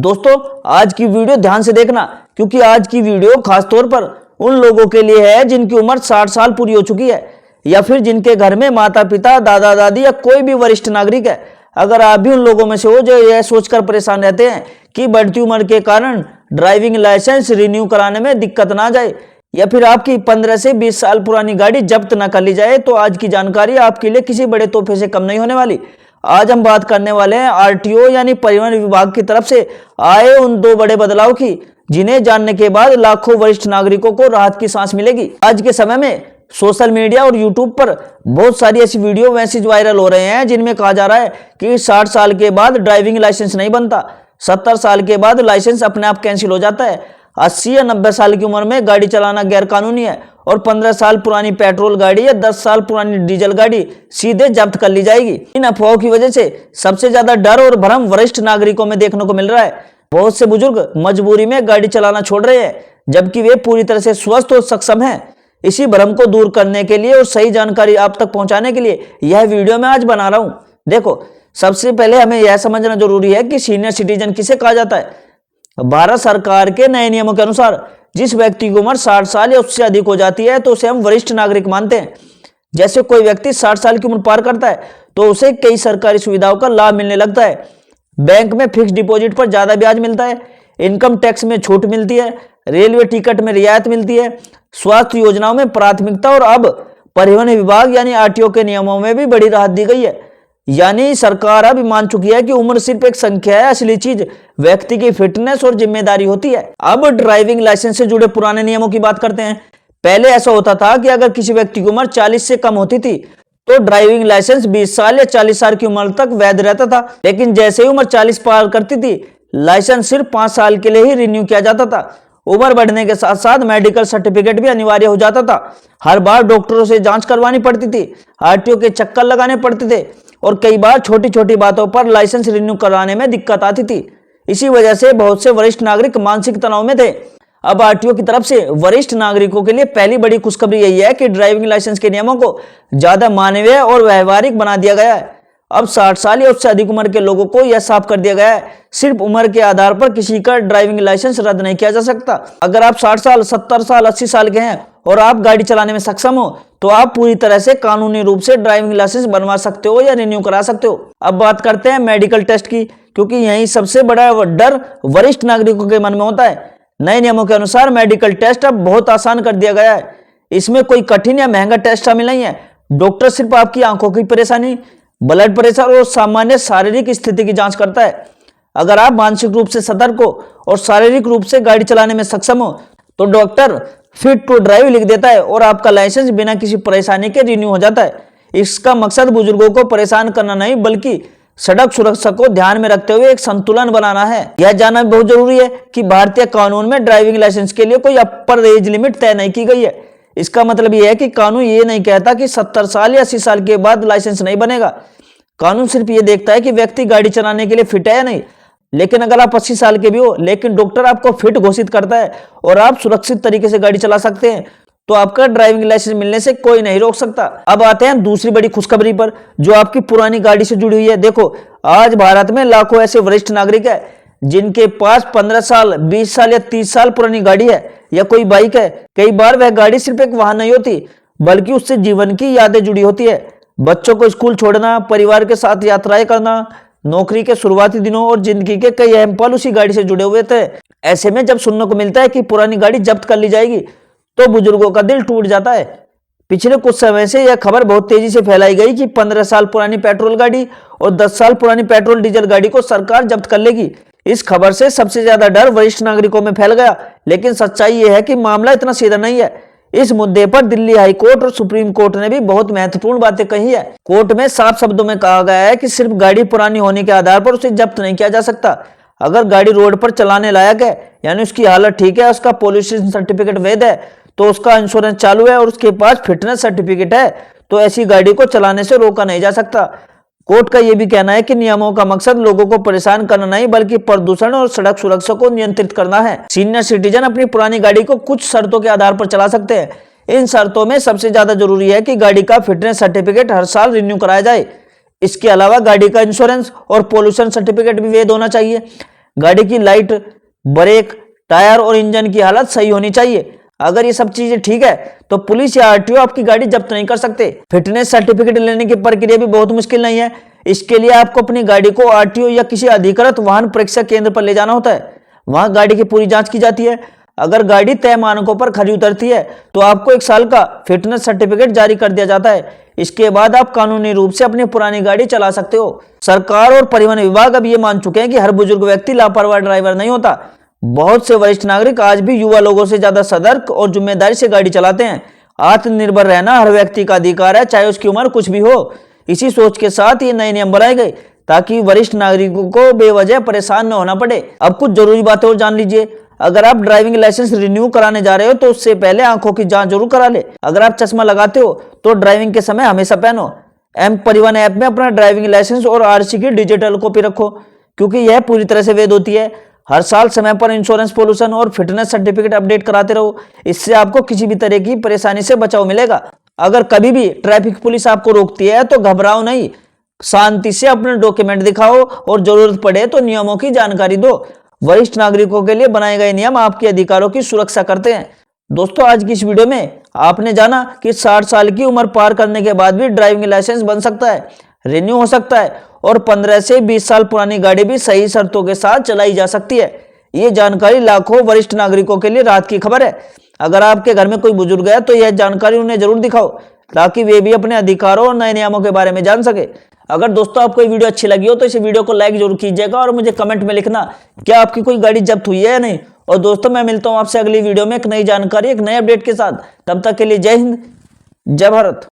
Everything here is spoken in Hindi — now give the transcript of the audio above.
दोस्तों आज की वीडियो ध्यान से देखना, क्योंकि आज की वीडियो खास तौर पर उन लोगों के लिए है जिनकी उम्र 60 साल पूरी हो चुकी है या फिर जिनके घर में माता पिता, दादा दादी या कोई भी वरिष्ठ नागरिक है। अगर आप भी उन लोगों में से हो जो यह सोचकर परेशान रहते हैं कि बढ़ती उम्र के कारण ड्राइविंग लाइसेंस रिन्यू कराने में दिक्कत ना जाए या फिर आपकी 15 से 20 साल पुरानी गाड़ी जब्त न कर ली जाए, तो आज की जानकारी आपके लिए किसी बड़े तोहफे से कम नहीं होने वाली। आज हम बात करने वाले हैं आरटीओ यानी परिवहन विभाग की तरफ से आए उन दो बड़े बदलाव की, जिन्हें जानने के बाद लाखों वरिष्ठ नागरिकों को राहत की सांस मिलेगी। आज के समय में सोशल मीडिया और यूट्यूब पर बहुत सारी ऐसी वीडियो मैसेज वायरल हो रहे हैं जिनमें कहा जा रहा है कि 60 साल के बाद ड्राइविंग लाइसेंस नहीं बनता, 70 साल के बाद लाइसेंस अपने आप कैंसिल हो जाता है, 80 या 90 साल की उम्र में गाड़ी चलाना गैर कानूनी है और 15 साल पुरानी पेट्रोल गाड़ी या 10 साल पुरानी डीजल गाड़ी सीधे जब्त कर ली जाएगी। इन अफवाहों की वजह से सबसे ज्यादा डर और भ्रम वरिष्ठ नागरिकों में देखने को मिल रहा है। बहुत से बुजुर्ग मजबूरी में गाड़ी चलाना छोड़ रहे हैं जबकि वे पूरी तरह से स्वस्थ और सक्षम हैं। इसी भ्रम को दूर करने के लिए और सही जानकारी आप तक पहुंचाने के लिए यह वीडियो मैं आज बना रहा हूं। देखो, सबसे पहले हमें यह समझना जरूरी है कि सीनियर सिटीजन किसे कहा जाता है। भारत सरकार के नए नियमों के अनुसार जिस व्यक्ति की उम्र 60 साल या उससे अधिक हो जाती है तो उसे हम वरिष्ठ नागरिक मानते हैं। जैसे कोई व्यक्ति 60 साल की उम्र पार करता है तो उसे कई सरकारी सुविधाओं का लाभ मिलने लगता है। बैंक में फिक्स डिपॉजिट पर ज्यादा ब्याज मिलता है, इनकम टैक्स में छूट मिलती है, रेलवे टिकट में रियायत मिलती है, स्वास्थ्य योजनाओं में प्राथमिकता और अब परिवहन विभाग यानी आरटीओ के नियमों में भी बड़ी राहत दी गई है। यानी सरकार अब मान चुकी है कि उम्र सिर्फ एक संख्या है, असली चीज व्यक्ति की फिटनेस और जिम्मेदारी होती है। अब ड्राइविंग लाइसेंस से जुड़े पुराने नियमों की बात करते हैं। पहले ऐसा होता था कि अगर किसी व्यक्ति की उम्र 40 से कम होती थी तो ड्राइविंग लाइसेंस 20 साल या 40 साल की उम्र तक वैध रहता था, लेकिन जैसे ही उम्र 40 पार करती थी लाइसेंस सिर्फ 5 साल के लिए ही रिन्यू किया जाता था। उम्र बढ़ने के साथ साथ मेडिकल सर्टिफिकेट भी अनिवार्य हो जाता था। हर बार डॉक्टरों से जांच करवानी पड़ती थी, आरटीओ के चक्कर लगाने पड़ते थे और कई बार छोटी छोटी बातों पर लाइसेंस रिन्यू कराने में दिक्कत आती थी। इसी वजह से बहुत से वरिष्ठ नागरिक मानसिक तनाव में थे। अब आरटीओ की तरफ से वरिष्ठ नागरिकों के लिए पहली बड़ी खुशखबरी यही है कि ड्राइविंग लाइसेंस के नियमों को ज्यादा मानवीय और व्यवहारिक बना दिया गया है। अब 60 साल या उससे अधिक उम्र के लोगों को यह साफ कर दिया गया है, सिर्फ उम्र के आधार पर किसी का ड्राइविंग लाइसेंस रद्द नहीं किया जा सकता। अगर आप 60 साल, 70 साल, 80 साल के हैं और आप गाड़ी चलाने में सक्षम हो तो आप पूरी तरह से कानूनी रूप से ड्राइविंग लाइसेंस बनवा सकते हो या रिन्यू करा सकते हो। अब बात करते हैं मेडिकल टेस्ट की, क्योंकि यही सबसे बड़ा डर वरिष्ठ नागरिकों के मन में होता है। नए नियमों के अनुसार मेडिकल टेस्ट अब बहुत आसान कर दिया गया है। इसमें कोई कठिन या महंगा टेस्ट शामिल नहीं है। डॉक्टर सिर्फ आपकी आंखों की परेशानी, ब्लड प्रेशर और सामान्य शारीरिक स्थिति की जांच करता है। अगर आप मानसिक रूप से सतर्क हो और शारीरिक रूप से गाड़ी चलाने में सक्षम हो तो डॉक्टर फिट टू ड्राइव लिख देता है और आपका लाइसेंस बिना किसी परेशानी के रिन्यू हो जाता है। इसका मकसद बुजुर्गों को परेशान करना नहीं बल्कि सड़क सुरक्षा को ध्यान में रखते हुए एक संतुलन बनाना है। यह जानना बहुत जरूरी है कि भारतीय कानून में ड्राइविंग लाइसेंस के लिए कोई अपर एज लिमिट तय नहीं की गई है। इसका मतलब यह है कि कानून ये नहीं कहता कि 70 साल या 80 साल के बाद लाइसेंस नहीं बनेगा। कानून सिर्फ ये देखता है कि व्यक्ति गाड़ी चलाने के लिए फिट है या नहीं। लेकिन अगर आप 80 साल के भी हो लेकिन डॉक्टर आपको फिट घोषित करता है और आप सुरक्षित तरीके से गाड़ी चला सकते हैं तो आपका ड्राइविंग लाइसेंस मिलने से कोई नहीं रोक सकता। अब आते हैं दूसरी बड़ी खुशखबरी पर जो आपकी पुरानी गाड़ी से जुड़ी हुई है। देखो, आज भारत में लाखों ऐसे वरिष्ठ नागरिक है जिनके पास 15 साल, 20 साल या 30 साल पुरानी गाड़ी है या कोई बाइक है। कई बार वह गाड़ी सिर्फ एक वाहन नहीं होती बल्कि उससे जीवन की यादें जुड़ी होती है। बच्चों को स्कूल छोड़ना, परिवार के साथ यात्राएं करना, नौकरी के शुरुआती दिनों और जिंदगी के कई अहम पल उसी गाड़ी से जुड़े हुए थे। ऐसे में जब सुनने को मिलता है कि पुरानी गाड़ी जब्त कर ली जाएगी तो बुजुर्गों का दिल टूट जाता है। पिछले कुछ समय से यह खबर बहुत तेजी से फैलाई गई कि 15 साल पुरानी पेट्रोल गाड़ी और 10 साल पुरानी पेट्रोल डीजल गाड़ी को सरकार जब्त कर लेगी। इस खबर से सबसे ज्यादा डर वरिष्ठ नागरिकों में फैल गया, लेकिन सच्चाई यह है कि मामला इतना सीधा नहीं है। इस मुद्दे पर दिल्ली हाई कोर्ट और सुप्रीम कोर्ट ने भी बहुत महत्वपूर्ण बातें कही है। कोर्ट में साफ शब्दों में कहा गया है कि सिर्फ गाड़ी पुरानी होने के आधार पर उसे जब्त नहीं किया जा सकता। अगर गाड़ी रोड पर चलाने लायक है यानी उसकी हालत ठीक है, उसका पॉल्यूशन सर्टिफिकेट वैध है, तो उसका इंश्योरेंस चालू है और उसके पास फिटनेस सर्टिफिकेट है तो ऐसी गाड़ी को चलाने से रोका नहीं जा सकता। कोर्ट का यह भी कहना है कि नियमों का मकसद लोगों को परेशान करना नहीं बल्कि प्रदूषण और सड़क सुरक्षा को नियंत्रित करना है। सीनियर सिटीजन अपनी पुरानी गाड़ी को कुछ शर्तों के आधार पर चला सकते हैं। इन शर्तों में सबसे ज्यादा जरूरी है कि गाड़ी का फिटनेस सर्टिफिकेट हर साल रिन्यू कराया जाए। इसके अलावा गाड़ी का इंश्योरेंस और पोल्यूशन सर्टिफिकेट भी वैध होना चाहिए। गाड़ी की लाइट, ब्रेक, टायर और इंजन की हालत सही होनी चाहिए। अगर ये सब चीजें ठीक है तो पुलिस या आरटीओ आपकी गाड़ी जब्त नहीं कर सकते। फिटनेस सर्टिफिकेट लेने की प्रक्रिया भी बहुत मुश्किल नहीं है। इसके लिए आपको अपनी गाड़ी को आरटीओ या किसी अधिकृत वाहन परीक्षा केंद्र पर ले जाना होता है। वहां गाड़ी की पूरी जांच की जाती है। अगर गाड़ी तय मानकों पर खरी उतरती है तो आपको 1 साल का फिटनेस सर्टिफिकेट जारी कर दिया जाता है। इसके बाद आप कानूनी रूप से अपनी पुरानी गाड़ी चला सकते हो। सरकार और परिवहन विभाग अब ये मान चुके हैं कि हर बुजुर्ग व्यक्ति लापरवाह ड्राइवर नहीं होता। बहुत से वरिष्ठ नागरिक आज भी युवा लोगों से ज्यादा सतर्क और जिम्मेदारी से गाड़ी चलाते हैं। आत्मनिर्भर रहना हर व्यक्ति का अधिकार है, चाहे उसकी उम्र कुछ भी हो। इसी सोच के साथ ये नए नियम बनाए गए ताकि वरिष्ठ नागरिकों को बेवजह परेशान न होना पड़े। अब कुछ जरूरी बातें और जान लीजिए। अगर आप ड्राइविंग लाइसेंस रिन्यू कराने जा रहे हो तो उससे पहले आंखों की जांच जरूर करा ले। अगर आप चश्मा लगाते हो तो ड्राइविंग के समय हमेशा पहनो। एम परिवहन ऐप में अपना ड्राइविंग लाइसेंस और आरसी की डिजिटल कॉपी रखो, क्योंकि यह पूरी तरह से वैध होती है। हर साल समय पर इंश्योरेंस, पॉल्यूशन और फिटनेस सर्टिफिकेट अपडेट कराते रहो। इससे आपको किसी भी तरह की परेशानी से बचाव मिलेगा। अगर कभी भी ट्रैफिक पुलिस आपको रोकती है तो घबराओ नहीं, शांति से अपने डॉक्यूमेंट दिखाओ और जरूरत पड़े तो नियमों की जानकारी दो। वरिष्ठ नागरिकों के लिए बनाए गए नियम आपके अधिकारों की सुरक्षा करते हैं। दोस्तों, आज की इस वीडियो में आपने जाना कि 60 साल की उम्र पार करने के बाद भी ड्राइविंग लाइसेंस बन सकता है, रिन्यू हो सकता है और 15 से 20 साल पुरानी गाड़ी भी सही शर्तों के साथ चलाई जा सकती है। ये जानकारी लाखों वरिष्ठ नागरिकों के लिए राहत की खबर है। अगर आपके घर में कोई बुजुर्ग है तो यह जानकारी उन्हें जरूर दिखाओ ताकि वे भी अपने अधिकारों और नए नियमों के बारे में जान सके। अगर दोस्तों आपको ये वीडियो अच्छी लगी हो तो इस वीडियो को लाइक जरूर कीजिएगा और मुझे कमेंट में लिखना क्या आपकी कोई गाड़ी जब्त हुई है या नहीं। और दोस्तों, मैं मिलता हूं आपसे अगली वीडियो में एक नई जानकारी, एक नए अपडेट के साथ। तब तक के लिए जय हिंद, जय भारत।